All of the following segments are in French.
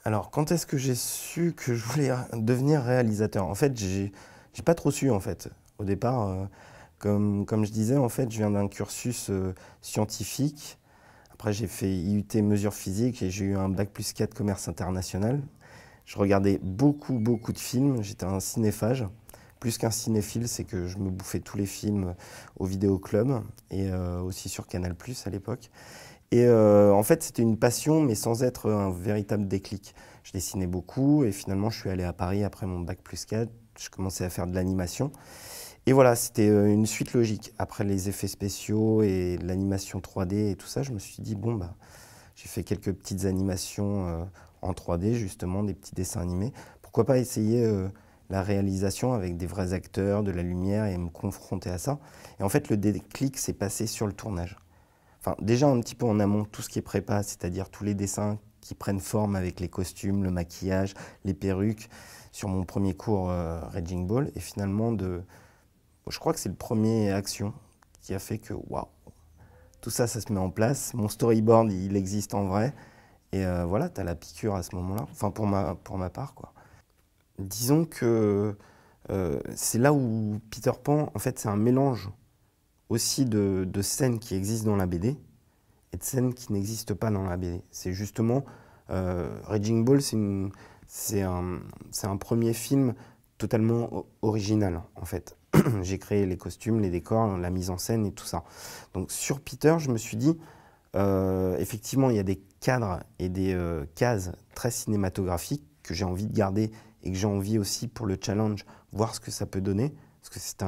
Alors, quand est-ce que j'ai su que je voulais devenir réalisateur? En fait, j'ai pas trop su, en fait. Au départ, comme je disais, en fait, je viens d'un cursus scientifique. Après, j'ai fait IUT mesures physiques et j'ai eu un bac+4 commerce international. Je regardais beaucoup, beaucoup de films. J'étais un cinéphage. Plus qu'un cinéphile, c'est que je me bouffais tous les films au vidéoclub et aussi sur Canal+ à l'époque. Et en fait, c'était une passion, mais sans être un véritable déclic. Je dessinais beaucoup et finalement, je suis allé à Paris après mon bac+4. Je commençais à faire de l'animation. Et voilà, c'était une suite logique. Après les effets spéciaux et l'animation 3D et tout ça, je me suis dit, bon, bah, j'ai fait quelques petites animations en 3D, justement, des petits dessins animés. Pourquoi pas essayer la réalisation avec des vrais acteurs, de la lumière et me confronter à ça. Et en fait, le déclic s'est passé sur le tournage. Enfin, déjà un petit peu en amont, tout ce qui est prépa, c'est-à-dire tous les dessins qui prennent forme avec les costumes, le maquillage, les perruques, sur mon premier cours Raging Ball. Et finalement, je crois que c'est le premier action qui a fait que, waouh, tout ça, ça se met en place. Mon storyboard, il existe en vrai. Et voilà, tu as la piqûre à ce moment-là. Enfin, pour ma part, quoi. Disons que c'est là où Peter Pan, en fait, c'est un mélange aussi de scènes qui existent dans la BD et de scènes qui n'existent pas dans la BD. C'est justement, Raging Ball, c'est un premier film totalement original, en fait. J'ai créé les costumes, les décors, la mise en scène et tout ça. Donc sur Peter, je me suis dit, effectivement, il y a des cadres et des cases très cinématographiques que j'ai envie de garder et que j'ai envie aussi pour le challenge, voir ce que ça peut donner, parce que c'est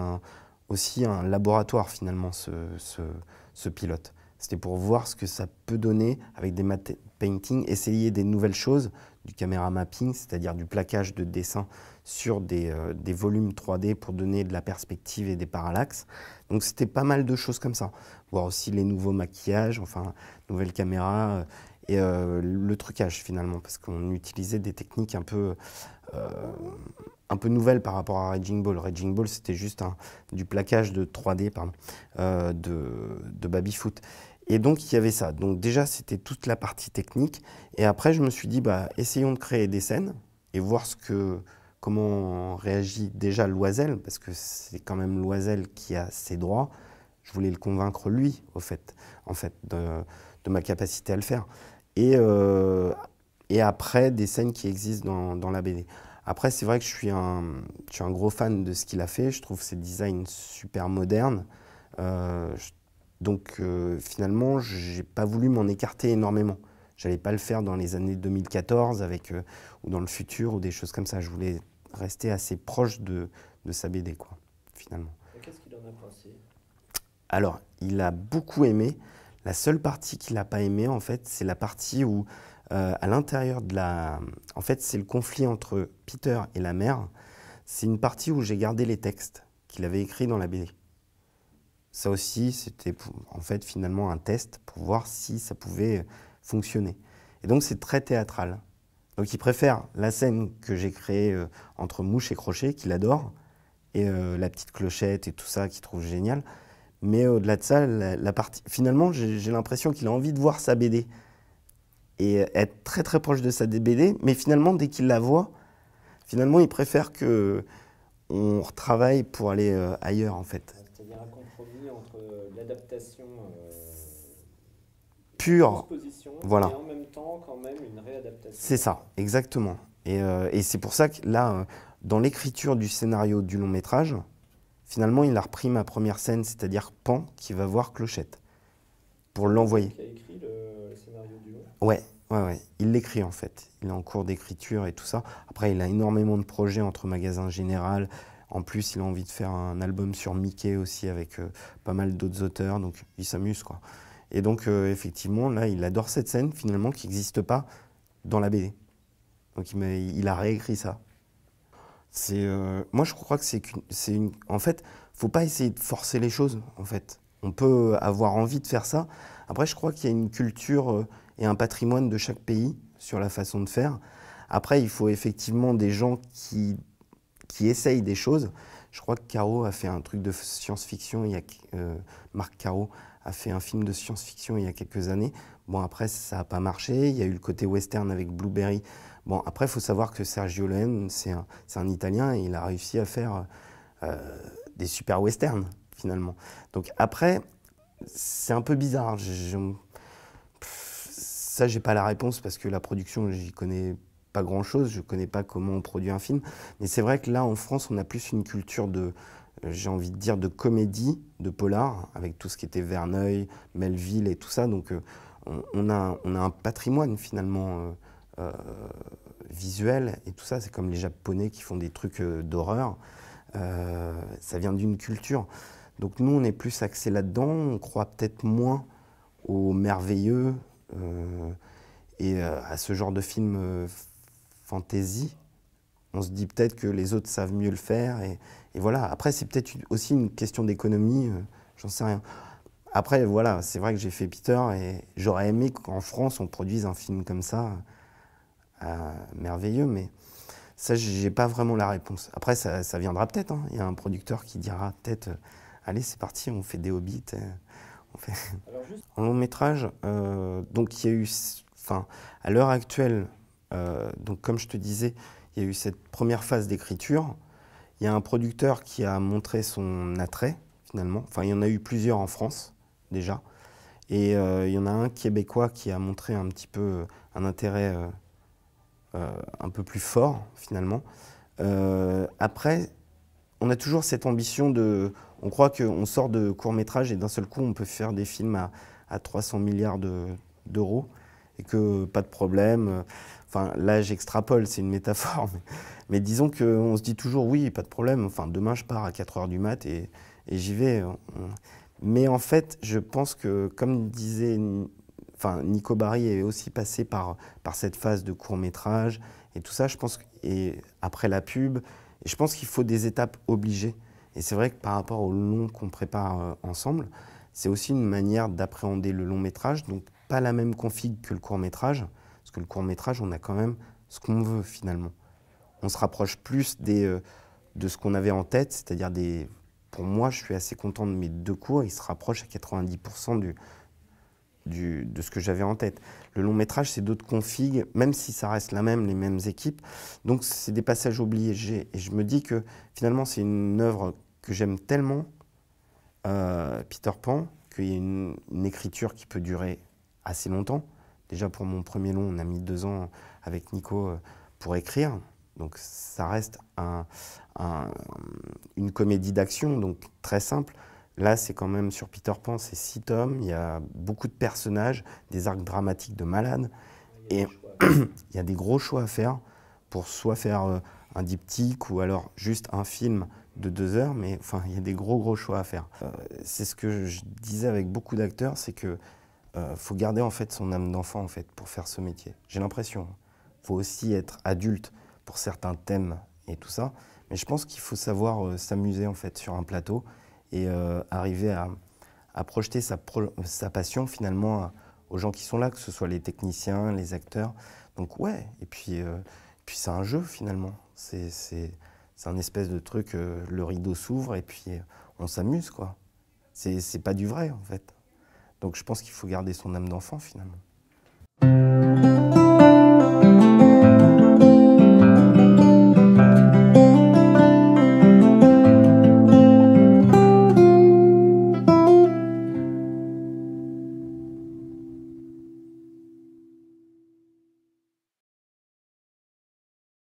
aussi un laboratoire finalement, ce pilote. C'était pour voir ce que ça peut donner avec des matte painting, essayer des nouvelles choses, du caméra mapping, c'est-à-dire du plaquage de dessins sur des volumes 3D pour donner de la perspective et des parallaxes. Donc c'était pas mal de choses comme ça. Voir aussi les nouveaux maquillages, enfin, nouvelles caméras et le trucage finalement, parce qu'on utilisait des techniques un peu nouvelles par rapport à Raging Ball. Raging Ball, c'était juste du plaquage de 3D, pardon, de Babyfoot. Et donc, il y avait ça. Donc déjà, c'était toute la partie technique. Et après, je me suis dit, bah, essayons de créer des scènes et voir comment réagit déjà Loisel, parce que c'est quand même Loisel qui a ses droits. Je voulais le convaincre, lui, en fait de ma capacité à le faire. Et après, des scènes qui existent dans la BD. Après, c'est vrai que je suis un gros fan de ce qu'il a fait. Je trouve ses designs super modernes. Euh, donc finalement, j'ai pas voulu m'en écarter énormément. J'allais pas le faire dans les années 2014 ou dans le futur ou des choses comme ça. Je voulais rester assez proche de sa BD, quoi, finalement. Qu'est-ce qu'il en a pensé? Alors, il a beaucoup aimé. La seule partie qu'il n'a pas aimé, en fait, c'est la partie où, à l'intérieur de la... En fait, c'est le conflit entre Peter et la mère. C'est une partie où j'ai gardé les textes qu'il avait écrits dans la BD. Ça aussi, c'était en fait finalement un test pour voir si ça pouvait fonctionner. Et donc, c'est très théâtral. Donc, il préfère la scène que j'ai créée entre Mouche et Crochet, qu'il adore, et la petite clochette et tout ça, qu'il trouve génial. Mais au-delà de ça, la partie, finalement, j'ai l'impression qu'il a envie de voir sa BD et être très très proche de sa BD, mais finalement, dès qu'il la voit, finalement, il préfère que on retravaille pour aller ailleurs, en fait. C'est-à-dire un compromis entre l'adaptation, la Pure, transposition, et voilà. en même temps quand même une C'est réadaptation. ça, exactement. Et c'est pour ça que là, dans l'écriture du scénario du long métrage, finalement, il a repris ma première scène, c'est-à-dire Pan qui va voir Clochette, pour C'est Loisel l'envoyer. qui a écrit le scénario du long. Ouais, ouais, ouais. Il l'écrit en fait. Il est en cours d'écriture et tout ça. Après, il a énormément de projets entre Magasin Général. En plus, il a envie de faire un album sur Mickey aussi avec pas mal d'autres auteurs. Donc, il s'amuse, quoi. Et donc, effectivement, là, il adore cette scène finalement qui n'existe pas dans la BD. Donc, il a réécrit ça. Moi, je crois que en fait, faut pas essayer de forcer les choses, en fait. On peut avoir envie de faire ça. Après, je crois qu'il y a une culture et un patrimoine de chaque pays sur la façon de faire. Après, il faut effectivement des gens qui essayent des choses. Je crois que Caro a fait un truc de science-fiction, Marc Caro a fait un film de science-fiction il y a quelques années. Bon, après, ça n'a pas marché. Il y a eu le côté western avec Blueberry. Bon, après, il faut savoir que Sergio Leone, c'est un Italien et il a réussi à faire des super westerns, finalement. Donc après, c'est un peu bizarre. Ça, j'ai pas la réponse parce que la production, j'y connais pas grand-chose. Je connais pas comment on produit un film. Mais c'est vrai que là, en France, on a plus une culture de, j'ai envie de dire, de comédie, de polar, avec tout ce qui était Verneuil, Melville et tout ça. Donc, on a un patrimoine, finalement, visuel et tout ça. C'est comme les Japonais qui font des trucs d'horreur. Ça vient d'une culture. Donc nous, on est plus axé là-dedans. On croit peut-être moins au merveilleux et à ce genre de film fantasy. On se dit peut-être que les autres savent mieux le faire. Et voilà. Après, c'est peut-être aussi une question d'économie. J'en sais rien. Après, voilà, c'est vrai que j'ai fait Peter et j'aurais aimé qu'en France, on produise un film comme ça, merveilleux, mais ça, j'ai pas vraiment la réponse. Après, ça viendra peut-être. Hein. Il y a un producteur qui dira peut-être, allez, c'est parti, on fait des Hobbits. On fait... En long métrage, donc il y a eu, enfin, à l'heure actuelle, donc comme je te disais, il y a eu cette première phase d'écriture. Il y a un producteur qui a montré son attrait, finalement. Enfin, il y en a eu plusieurs en France, déjà. Et il y en a un québécois qui a montré un petit peu un intérêt un peu plus fort, finalement. Après, on a toujours cette ambition de... On croit qu'on sort de court-métrage et d'un seul coup, on peut faire des films à 300 milliards d'euros et que pas de problème. Enfin, là, j'extrapole, c'est une métaphore. Mais disons qu'on se dit toujours, oui, pas de problème. Enfin, demain, je pars à 4 heures du mat et j'y vais. Mais en fait, je pense que, comme disait... Enfin, Nico Barry est aussi passé par cette phase de court-métrage et tout ça, je pense, et après la pub. Et je pense qu'il faut des étapes obligées. Et c'est vrai que par rapport au long qu'on prépare ensemble, c'est aussi une manière d'appréhender le long métrage, donc pas la même config que le court métrage, parce que le court métrage, on a quand même ce qu'on veut finalement. On se rapproche plus de ce qu'on avait en tête, c'est-à-dire des... Pour moi, je suis assez content de mes deux courts, ils se rapprochent à 90% de ce que j'avais en tête. Le long métrage, c'est d'autres configs, même si ça reste la même, les mêmes équipes. Donc, c'est des passages obligés. Et je me dis que finalement, c'est une œuvre que j'aime tellement, Peter Pan, qu'il y a une écriture qui peut durer assez longtemps. Déjà, pour mon premier long, on a mis 2 ans avec Nico pour écrire. Donc, ça reste une comédie d'action, donc très simple. Là, c'est quand même sur Peter Pan, c'est 6 tomes, il y a beaucoup de personnages, des arcs dramatiques de malades, et il y a des gros choix à faire pour soit faire un diptyque ou alors juste un film de 2 heures, mais enfin, il y a des gros choix à faire. C'est ce que je disais avec beaucoup d'acteurs, c'est que faut garder en fait son âme d'enfant en fait pour faire ce métier. J'ai l'impression. Faut aussi être adulte pour certains thèmes et tout ça, mais je pense qu'il faut savoir s'amuser en fait sur un plateau et arriver à projeter sa passion finalement aux gens qui sont là, que ce soit les techniciens, les acteurs. Donc ouais, et puis c'est un jeu finalement. C'est un espèce de truc, le rideau s'ouvre et puis on s'amuse quoi. C'est pas du vrai en fait. Donc je pense qu'il faut garder son âme d'enfant finalement.